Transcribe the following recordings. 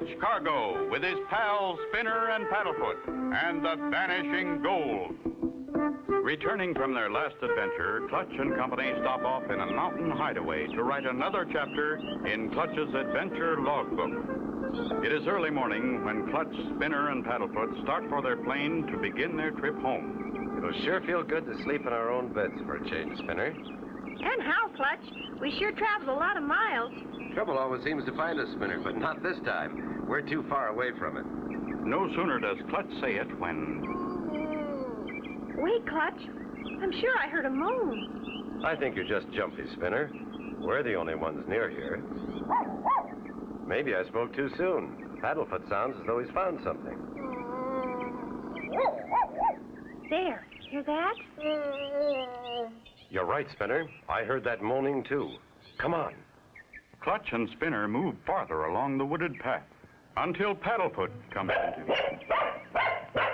Clutch Cargo with his pals Spinner and Paddlefoot and the Vanishing Gold. Returning from their last adventure, Clutch and company stop off in a mountain hideaway to write another chapter in Clutch's adventure logbook. It is early morning when Clutch, Spinner, and Paddlefoot start for their plane to begin their trip home. It'll sure feel good to sleep in our own beds for a change, Spinner. And how, Clutch? We sure traveled a lot of miles. Trouble always seems to find us, Spinner, but not this time. We're too far away from it. No sooner does Clutch say it when... Wait, Clutch. I'm sure I heard a moan. I think you're just jumpy, Spinner. We're the only ones near here. Maybe I spoke too soon. Paddlefoot sounds as though he's found something. There. Hear that? You're right, Spinner. I heard that moaning, too. Come on. Clutch and Spinner move farther along the wooded path until Paddlefoot comes into view.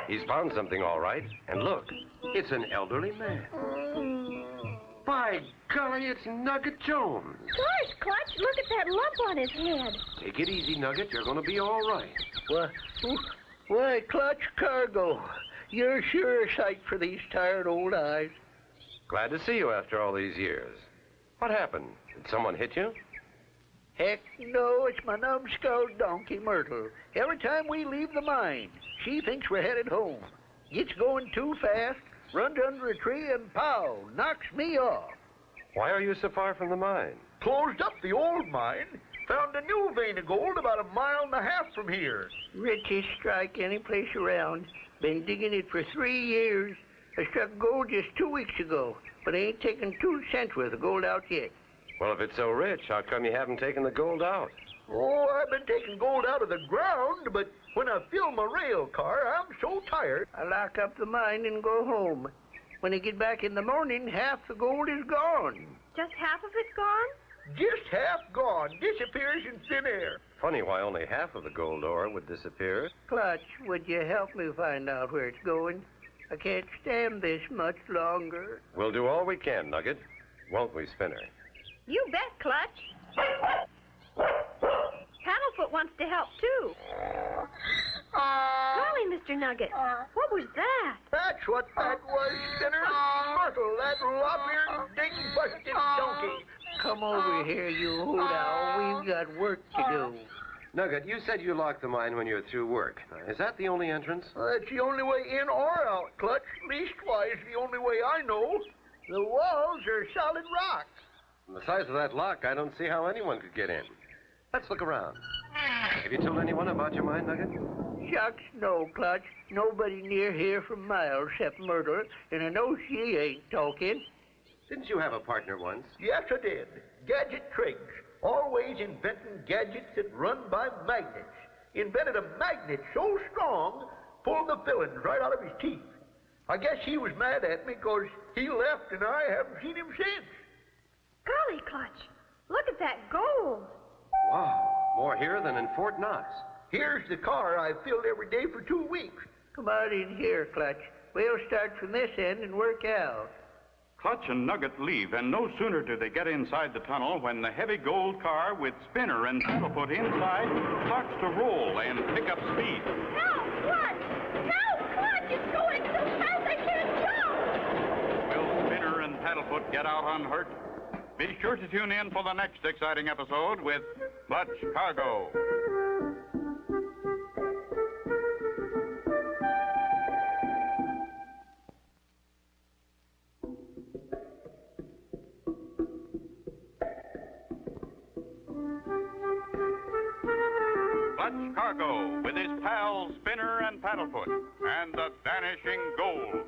He's found something, all right. And look, it's an elderly man. By golly, it's Nugget Jones. Gosh, Clutch, look at that lump on his head. Take it easy, Nugget. You're going to be all right. Why, Clutch Cargo, you're sure a sight for these tired old eyes. Glad to see you after all these years. What happened? Did someone hit you? Heck no, it's my numbskull donkey, Myrtle. Every time we leave the mine, she thinks we're headed home. Gets going too fast, runs under a tree, and pow, knocks me off. Why are you so far from the mine? Closed up the old mine. Found a new vein of gold about 1.5 miles from here. Richest strike any place around. Been digging it for 3 years. I struck gold just 2 weeks ago, but I ain't taken 2 cents worth of gold out yet. Well, if it's so rich, how come you haven't taken the gold out? Oh, I've been taking gold out of the ground, but when I fill my rail car, I'm so tired. I lock up the mine and go home. When I get back in the morning, half the gold is gone. Just half of it's gone? Just half gone. Disappears in thin air. Funny why only half of the gold ore would disappear. Clutch, would you help me find out where it's going? I can't stand this much longer. We'll do all we can, Nugget. Won't we, Spinner? You bet, Clutch. Paddlefoot wants to help, too. Golly, Mr. Nugget, what was that? That's what that was, Spinner. Myrtle, that lop-eared, ding-busted donkey. Come over here, you hoot owl. We've got work to do. Nugget, you said you locked the mine when you were through work. Is that the only entrance? That's the only way in or out, Clutch. Leastwise, the only way I know. The walls are solid rock. From the size of that lock, I don't see how anyone could get in. Let's look around. Have you told anyone about your mine, Nugget? Shucks, no, Clutch. Nobody near here for miles except Myrtle, and I know she ain't talking. Didn't you have a partner once? Yes, I did. Gadget Triggs. Always inventing gadgets that run by magnets. Invented a magnet so strong, pulled the fillings right out of his teeth. I guess he was mad at me because he left and I haven't seen him since. Golly, Clutch, look at that gold. Wow, more here than in Fort Knox. Here's the car I filled every day for 2 weeks. Come on in here, Clutch. We'll start from this end and work out. Clutch and Nugget leave, and no sooner do they get inside the tunnel when the heavy gold car with Spinner and Paddlefoot inside starts to roll and pick up speed. Help, Clutch! Help, Clutch! It's going so fast I can't jump! Will Spinner and Paddlefoot get out unhurt? Be sure to tune in for the next exciting episode with Clutch Cargo. Clutch Cargo with his pals Spinner and Paddlefoot and the Vanishing Gold.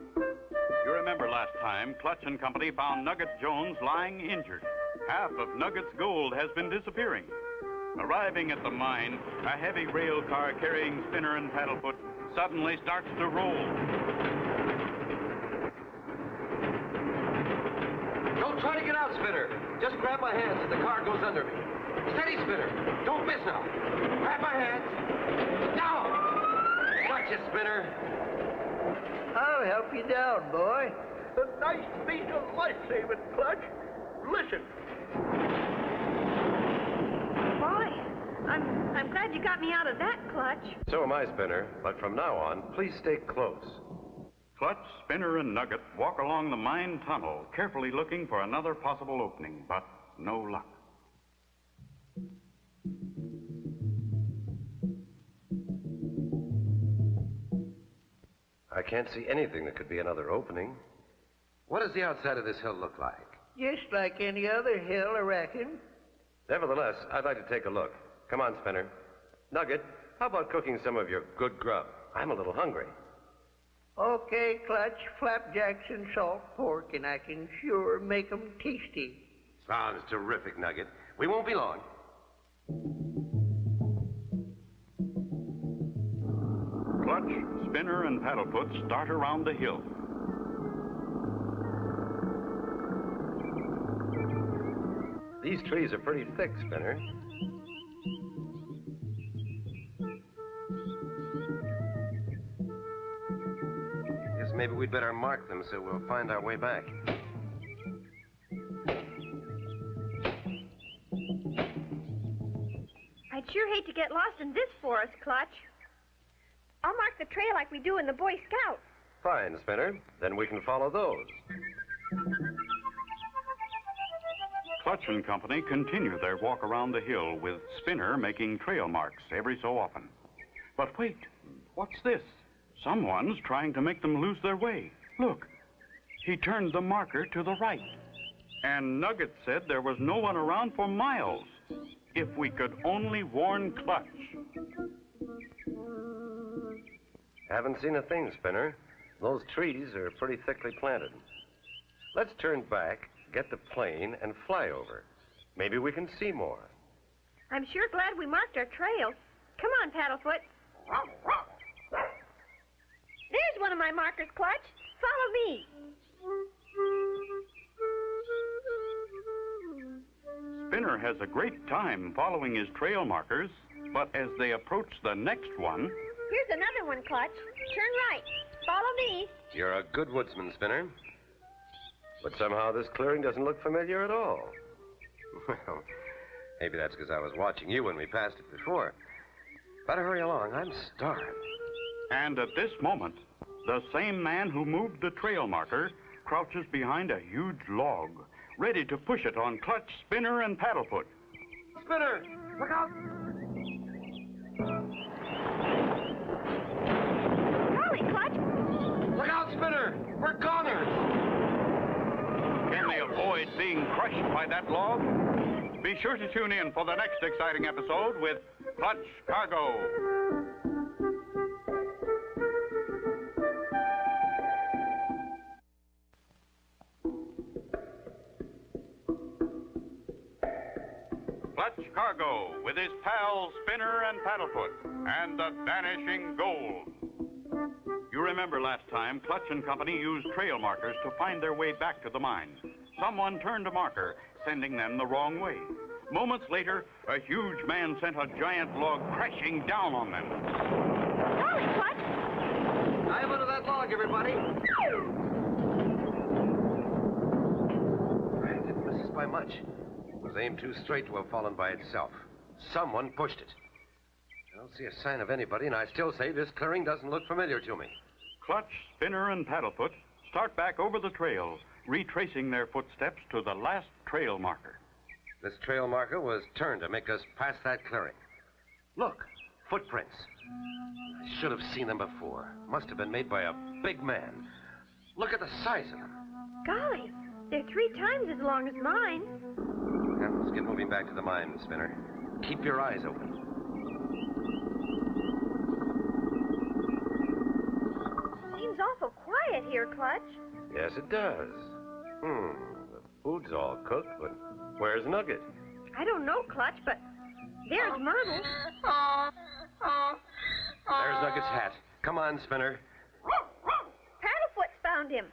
You remember last time, Clutch and company found Nugget Jones lying injured. Half of Nugget's gold has been disappearing. Arriving at the mine, a heavy rail car carrying Spinner and Paddlefoot suddenly starts to roll. Don't try to get out, Spinner. Just grab my hands and the car goes under me. Steady, Spinner. Don't miss now. Grab my hands. Now! Gotcha, Spinner. I'll help you down, boy. A nice piece of life-saving, Clutch. Listen. Boy, I'm glad you got me out of that, Clutch. So am I, Spinner. But from now on, please stay close. Clutch, Spinner, and Nugget walk along the mine tunnel, carefully looking for another possible opening, but no luck. I can't see anything that could be another opening. What does the outside of this hill look like? Just like any other hill, I reckon. Nevertheless, I'd like to take a look. Come on, Spinner. Nugget, how about cooking some of your good grub? I'm a little hungry. Okay, Clutch, flapjacks and salt pork, and I can sure make 'em tasty. Sounds terrific, Nugget. We won't be long. Clutch, Spinner, and Paddlefoot start around the hill. These trees are pretty thick, Spinner. Guess maybe we'd better mark them so we'll find our way back. I'd sure hate to get lost in this forest, Clutch. I'll mark the trail like we do in the Boy Scouts. Fine, Spinner. Then we can follow those. Clutch and company continue their walk around the hill, with Spinner making trail marks every so often. But wait, what's this? Someone's trying to make them lose their way. Look, he turned the marker to the right. And Nugget said there was no one around for miles. If we could only warn Clutch. Haven't seen a thing, Spinner. Those trees are pretty thickly planted. Let's turn back, get the plane, and fly over. Maybe we can see more. I'm sure glad we marked our trail. Come on, Paddlefoot. There's one of my markers, Clutch. Follow me. Spinner has a great time following his trail markers, but as they approach the next one... Here's another one, Clutch. Turn right. Follow me. You're a good woodsman, Spinner. But somehow this clearing doesn't look familiar at all. Well, maybe that's because I was watching you when we passed it before. Better hurry along. I'm starved. And at this moment, the same man who moved the trail marker crouches behind a huge log, ready to push it on Clutch, Spinner, and Paddlefoot. Spinner! Look out! Golly, Clutch. Look out, Spinner! We're goners! Can they avoid being crushed by that log? Be sure to tune in for the next exciting episode with Clutch Cargo. Clutch Cargo with his pals Spinner and Paddlefoot and the Vanishing Gold. You remember last time, Clutch and company used trail markers to find their way back to the mine. Someone turned a marker, sending them the wrong way. Moments later, a huge man sent a giant log crashing down on them. Golly, Clutch. Dive under that log, everybody. I didn't miss us by much. It was aimed too straight to have fallen by itself. Someone pushed it. I don't see a sign of anybody, and I still say this clearing doesn't look familiar to me. Clutch, Spinner, and Paddlefoot start back over the trail, retracing their footsteps to the last trail marker. This trail marker was turned to make us pass that clearing. Look, footprints. I should have seen them before. Must have been made by a big man. Look at the size of them. Golly, they're 3 times as long as mine. Now, let's get moving back to the mine, Spinner. Keep your eyes open. Seems awful quiet here, Clutch. Yes, it does. The food's all cooked, but where's Nugget? I don't know, Clutch, but there's Myrtle. There's Nugget's hat. Come on, Spinner. Paddlefoot's found him.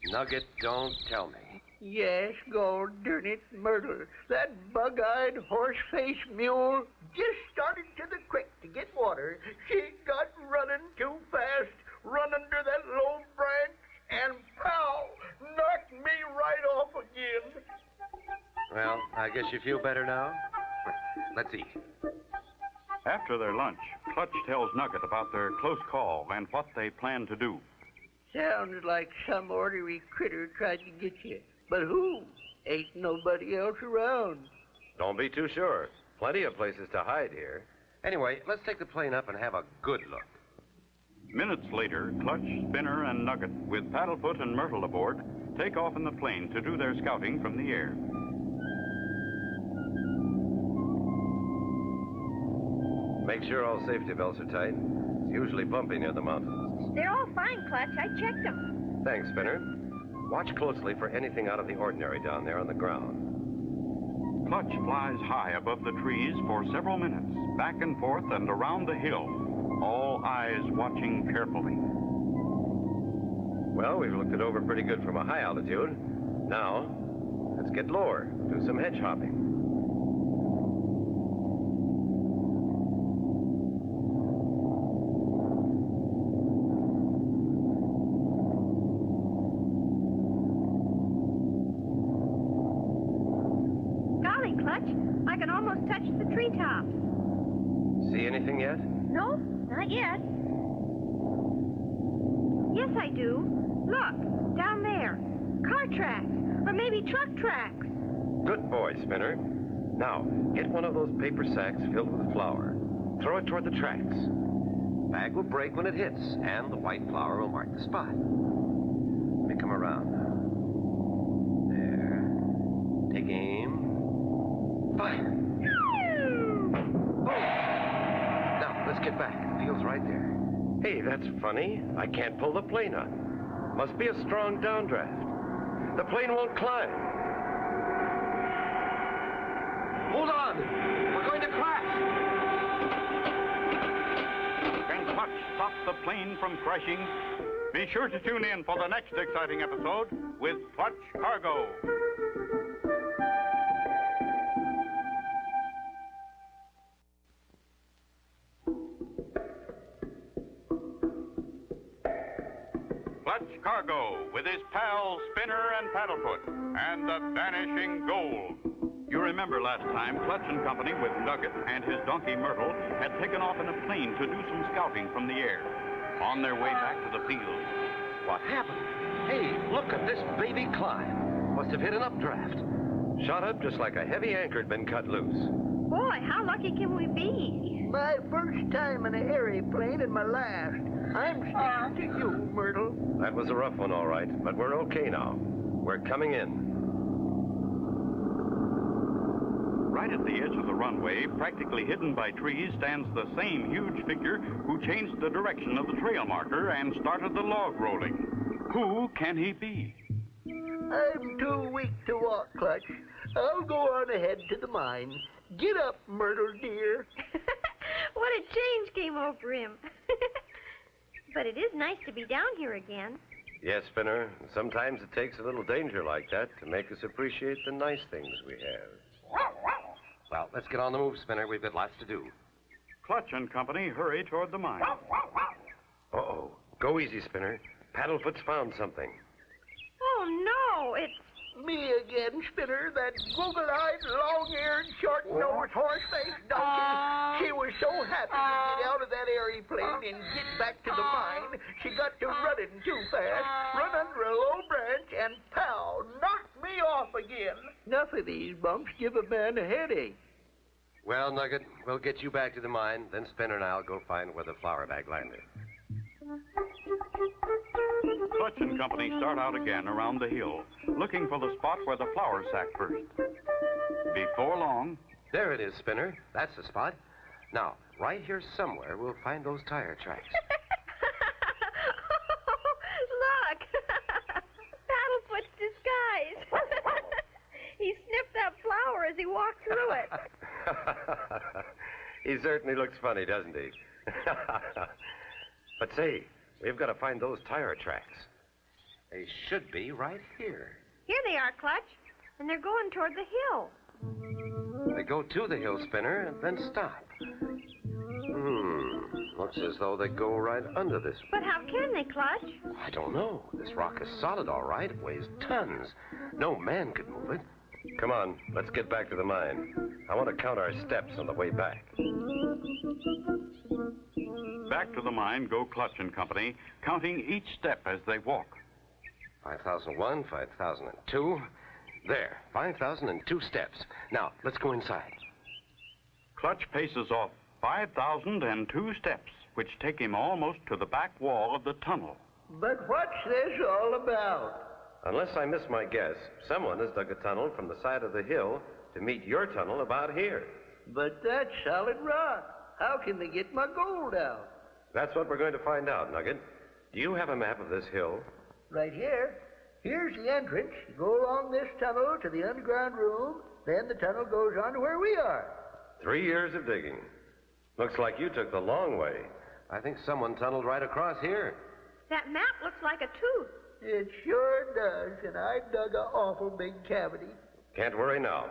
Nugget, don't tell me. Yes, God darn it, Myrtle. That bug-eyed, horse-faced mule just started to the creek to get water. She got running too fast, run under that low branch, and pow! Knocked me right off again. Well, I guess you feel better now. Let's eat. After their lunch, Clutch tells Nugget about their close call and what they plan to do. Sounds like some ornery critter tried to get you. But who? Ain't nobody else around. Don't be too sure. Plenty of places to hide here. Anyway, let's take the plane up and have a good look. Minutes later, Clutch, Spinner, and Nugget, with Paddlefoot and Myrtle aboard, take off in the plane to do their scouting from the air. Make sure all safety belts are tight. It's usually bumpy near the mountains. They're all fine, Clutch. I checked them. Thanks, Spinner. Watch closely for anything out of the ordinary down there on the ground. Clutch flies high above the trees for several minutes, back and forth and around the hill, all eyes watching carefully. Well, we've looked it over pretty good from a high altitude. Now, let's get lower, do some hedge hopping. Golly, Clutch, I can almost touch the treetops. See anything yet? No, not yet. Yes, I do. Look, down there. Car tracks, or maybe truck tracks. Good boy, Spinner. Now, get one of those paper sacks filled with flour. Throw it toward the tracks. Bag will break when it hits, and the white flour will mark the spot. Let me come around now. There. Take aim. Fire. Oh! Now, let's get back. The field's right there. Hey, that's funny. I can't pull the plane up. Must be a strong downdraft. The plane won't climb. Hold on! We're going to crash! Can Clutch stop the plane from crashing? Be sure to tune in for the next exciting episode with Clutch Cargo. Clutch Cargo with his pals Spinner and Paddlefoot and the Vanishing Gold. You remember last time Clutch and Company with Nugget and his donkey Myrtle had taken off in a plane to do some scouting from the air. On their way back to the field. What happened? Hey, look at this baby climb. Must have hit an updraft. Shot up just like a heavy anchor had been cut loose. Boy, how lucky can we be? My first time in an airplane and my last. I'm sticking to you, Myrtle. That was a rough one, all right, but we're okay now. We're coming in. Right at the edge of the runway, practically hidden by trees, stands the same huge figure who changed the direction of the trail marker and started the log rolling. Who can he be? I'm too weak to walk, Clutch. I'll go on ahead to the mine. Get up, Myrtle, dear. What a change came over him. But it is nice to be down here again. Yes, Spinner. Sometimes it takes a little danger like that to make us appreciate the nice things we have. Well, let's get on the move, Spinner. We've got lots to do. Clutch and Company hurry toward the mine. Uh-oh. Go easy, Spinner. Paddlefoot's found something. Oh, no, it's... Me again, Spinner, that google-eyed, long-eared, short-nosed, horse-faced donkey. She was so happy to get out of that airplane and get back to the mine, she got to running too fast, run under a low branch, and pow, knocked me off again. Enough of these bumps give a man a headache. Well, Nugget, we'll get you back to the mine, then Spinner and I'll go find where the flour bag landed. Clutch and Company start out again around the hill, looking for the spot where the flour sack burst. Before long... There it is, Spinner. That's the spot. Now, right here somewhere, we'll find those tire tracks. Look! Paddlefoot's disguise. He sniffed that flour as he walked through it. He certainly looks funny, doesn't he? But say, we've got to find those tire tracks. They should be right here. Here they are, Clutch. And they're going toward the hill. They go to the hill, Spinner, and then stop. Looks as though they go right under this. But how can they, Clutch? I don't know. This rock is solid, all right. It weighs tons. No man could move it. Come on, let's get back to the mine. I want to count our steps on the way back. Back to the mine go Clutch and Company, counting each step as they walk. 5,001, 5,002. There, 5,002 steps. Now, let's go inside. Clutch paces off 5,002 steps, which take him almost to the back wall of the tunnel. But what's this all about? Unless I miss my guess, someone has dug a tunnel from the side of the hill to meet your tunnel about here. But that's solid rock. How can they get my gold out? That's what we're going to find out, Nugget. Do you have a map of this hill? Right here. Here's the entrance. You go along this tunnel to the underground room, then the tunnel goes on to where we are. 3 years of digging. Looks like you took the long way. I think someone tunneled right across here. That map looks like a tooth. It sure does, and I dug an awful big cavity. Can't worry now.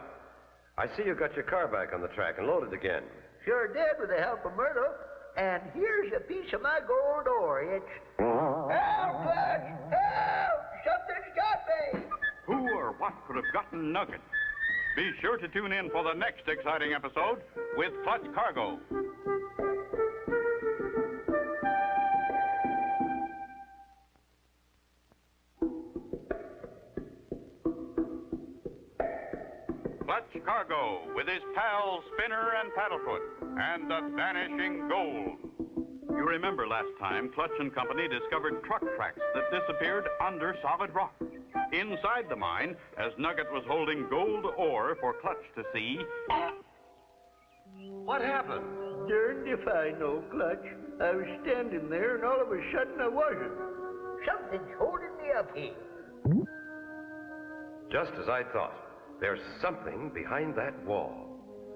I see you got your car back on the track and loaded again. Sure did with the help of Myrtle. And here's a piece of my gold ore. It's... Help, Clutch! Help! Something's got me! Who or what could have gotten Nugget? Be sure to tune in for the next exciting episode with Clutch Cargo. Clutch Cargo with his pals Spinner and Paddlefoot and the Vanishing Gold. You remember last time Clutch and Company discovered truck tracks that disappeared under solid rock. Inside the mine, as Nugget was holding gold ore for Clutch to see. What happened? Darned if I know, Clutch. I was standing there, and all of a sudden I wasn't. Something's holding me up here. Just as I thought. There's something behind that wall.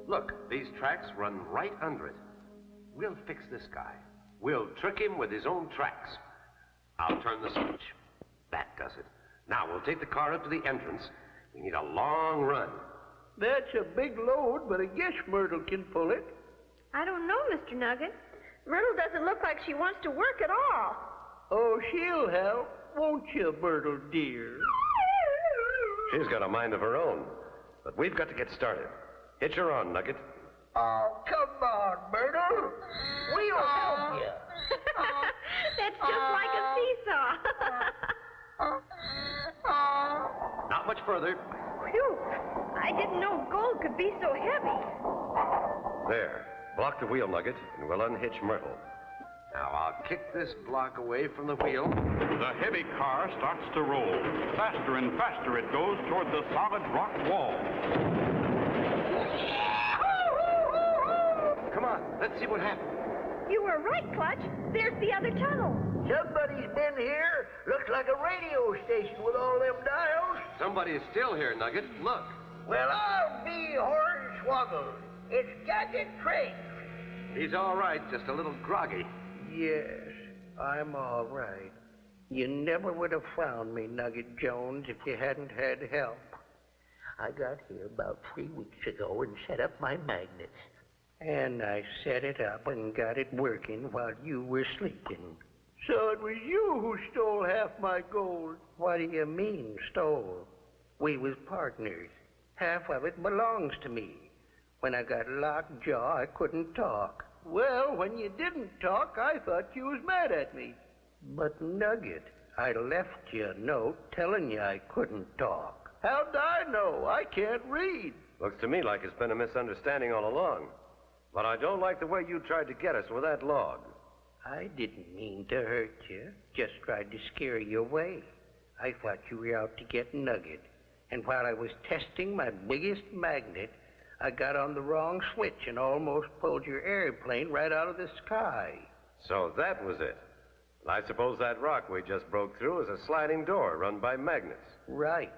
Look, these tracks run right under it. We'll fix this guy. We'll trick him with his own tracks. I'll turn the switch. That does it. Now, we'll take the car up to the entrance. We need a long run. That's a big load, but I guess Myrtle can pull it. I don't know, Mr. Nugget. Myrtle doesn't look like she wants to work at all. Oh, she'll help, won't you, Myrtle dear? She's got a mind of her own. But we've got to get started. Hitch her on, Nugget. Oh, come on, Myrtle. We'll help you. That's just like a seesaw. Not much further. Phew. I didn't know gold could be so heavy. There. Block the wheel, Nugget, and we'll unhitch Myrtle. Now, I'll kick this block away from the wheel. The heavy car starts to roll. Faster and faster it goes toward the solid rock wall. Come on, let's see what happens. You were right, Clutch. There's the other tunnel. Somebody's been here. Looks like a radio station with all them dials. Somebody is still here, Nugget. Look. Well, I'll be hornswoggled. It's Gadget Triggs. He's all right, just a little groggy. Yes, I'm all right. You never would have found me, Nugget Jones, if you hadn't had help. I got here about 3 weeks ago and set up my magnets. And I set it up and got it working while you were sleeping. So it was you who stole half my gold. What do you mean, stole? We was partners. Half of it belongs to me. When I got lockjaw, I couldn't talk. Well, when you didn't talk, I thought you was mad at me. But, Nugget, I left you a note telling you I couldn't talk. How'd I know? I can't read. Looks to me like it's been a misunderstanding all along. But I don't like the way you tried to get us with that log. I didn't mean to hurt you. Just tried to scare you away. I thought you were out to get Nugget. And while I was testing my biggest magnet, I got on the wrong switch and almost pulled your airplane right out of the sky. So that was it. I suppose that rock we just broke through is a sliding door run by magnets. Right.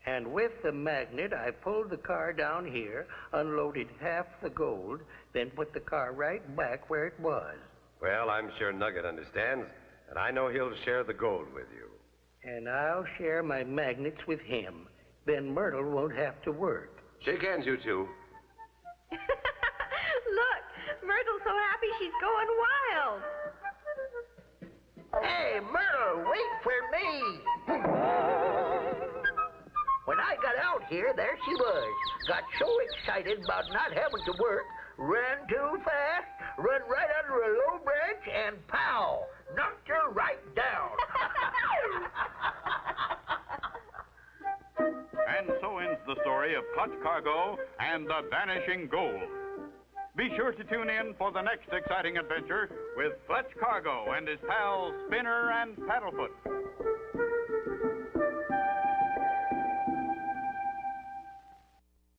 And with the magnet, I pulled the car down here, unloaded half the gold, then put the car right back where it was. Well, I'm sure Nugget understands, and I know he'll share the gold with you. And I'll share my magnets with him. Then Myrtle won't have to work. Shake hands, you two. Look, Myrtle's so happy she's going wild. Hey, Myrtle, wait for me. When I got out here, there she was. Got so excited about not having to work, ran too fast, run right under a low branch, and pow! Knocked her right down. And so ends the story of Clutch Cargo and the Vanishing Gold. Be sure to tune in for the next exciting adventure with Clutch Cargo and his pals Spinner and Paddlefoot.